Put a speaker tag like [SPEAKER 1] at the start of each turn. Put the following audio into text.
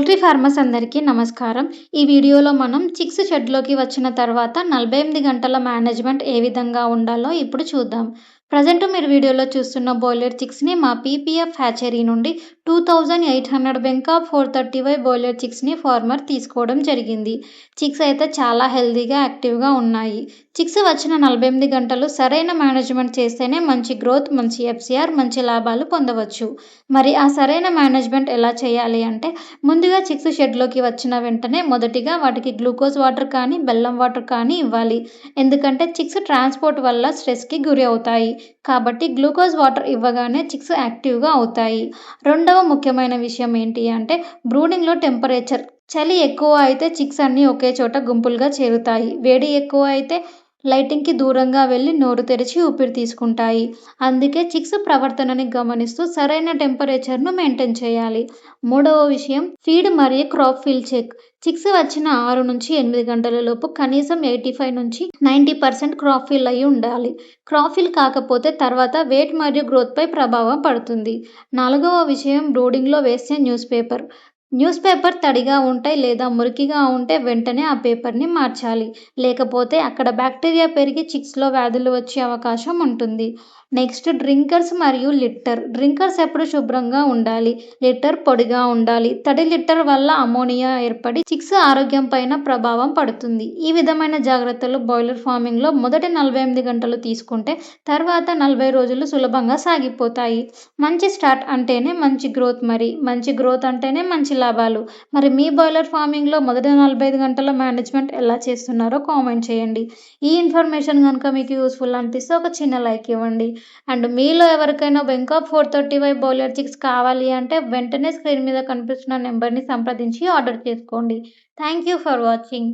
[SPEAKER 1] Poultry farmers అందరికీ నమస్కారం. ఈ వీడియోలో మనం చిక్స్ షెడ్‌లోకి వచ్చిన తర్వాత 48 గంటల మేనేజ్‌మెంట్ ఏ విధంగా ఉండాలో ఇప్పుడు చూద్దాం. ప్రెజెంట్ మీరు వీడియోలో చూస్తున్న బాయిలర్ చిక్స్‌ని మా పీపీఎఫ్ హ్యాచరీ నుండి 2800 బెంకాక్ 430Y బాయిలర్ చిక్స్‌ని ఫార్మర్ తీసుకోవడం జరిగింది. చిక్స్ అయితే చాలా హెల్తీగా, యాక్టివ్‌గా ఉన్నాయి. చిక్స్ వచ్చిన 48 గంటలు సరైన మేనేజ్‌మెంట్ చేస్తేనే మంచి గ్రోత్, మంచి ఎఫ్‌సీఆర్, మంచి లాభాలు పొందవచ్చు. మరి ఆ సరైన మేనేజ్‌మెంట్ ఎలా చేయాలి అంటే ముందుగా చిక్స్ షెడ్‌లోకి వచ్చిన వెంటనే మొదటిగా వాటికి గ్లూకోజ్ వాటర్ కానీ, బెల్లం వాటర్ కానీ ఇవ్వాలి. ఎందుకంటే చిక్స్ ట్రాన్స్‌పోర్ట్ వల్ల స్ట్రెస్‌కి గురి అవుతాయి. కాబట్టి గ్లూకోజ్ వాటర్ ఇవ్వగానే చిక్స్ యాక్టివ్‌గా అవుతాయి. రెండవ ముఖ్యమైన విషయం ఏంటి అంటే బ్రూడింగ్‌లో టెంపరేచర్. చలి ఎక్కువ అయితే చిక్స్ అన్నీ ఒకే చోట గుంపులుగా చేరుతాయి. వేడి ఎక్కువ అయితే లైటింగ్‌కి దూరంగా వెళ్లి నోరు తెరిచి ఊపిరి తీసుకుంటాయి. అందుకే చిక్స్ ప్రవర్తనని గమనిస్తూ సరైన టెంపరేచర్‌ను మెయింటైన్ చేయాలి. మూడవ విషయం ఫీడ్ మరియు క్రాప్ ఫిల్ చెక్. చిక్స్ వచ్చిన 6-8 గంటల లోపు కనీసం 85-90% క్రాప్ ఫిల్ అయ్యి ఉండాలి. క్రాప్ ఫిల్ కాకపోతే తర్వాత వెయిట్ మరియు గ్రోత్‌పై ప్రభావం పడుతుంది. నాలుగవ విషయం బ్రూడింగ్‌లో వేసే న్యూస్ పేపర్. న్యూస్ పేపర్ తడిగా ఉంటే లేదా మురికిగా ఉంటే వెంటనే ఆ పేపర్‌ని మార్చాలి. లేకపోతే అక్కడ బ్యాక్టీరియా పెరిగి చిక్స్‌లో వ్యాధులు వచ్చే అవకాశం ఉంటుంది. నెక్స్ట్ డ్రింకర్స్ మరియు లిట్టర్. డ్రింకర్స్ ఎప్పుడు శుభ్రంగా ఉండాలి. లిట్టర్ పొడిగా ఉండాలి. తడి లిట్టర్ వల్ల అమోనియా ఏర్పడి చిక్స్ ఆరోగ్యం పైన ప్రభావం పడుతుంది. ఈ విధమైన జాగ్రత్తలు బాయిలర్ ఫార్మింగ్‌లో మొదటి 48 గంటలు తీసుకుంటే తర్వాత 40 రోజులు సులభంగా సాగిపోతాయి. మంచి స్టార్ట్ అంటేనే మంచి గ్రోత్ మరి. మంచి గ్రోత్ అంటేనే మంచి లాభాలు. మరి మీ బాయిలర్ ఫార్మింగ్‌లో మొదటి 45 గంటల మేనేజ్‌మెంట్ ఎలా చేస్తున్నారో కామెంట్ చేయండి. ఈ ఇన్ఫర్మేషన్ గనుక మీకు యూజ్‌ఫుల్ అనిపిస్తే ఒక చిన్న లైక్ ఇవ్వండి. అండ్ మీలో ఎవరికైనా బెంకాక్ 430Y బాయిలర్ చిక్స్ కావాలి అంటే వెంటనే స్క్రీన్ మీద కనిపిస్తున్న నెంబర్‌ని సంప్రదించి ఆర్డర్ చేసుకోండి. Thank you for watching.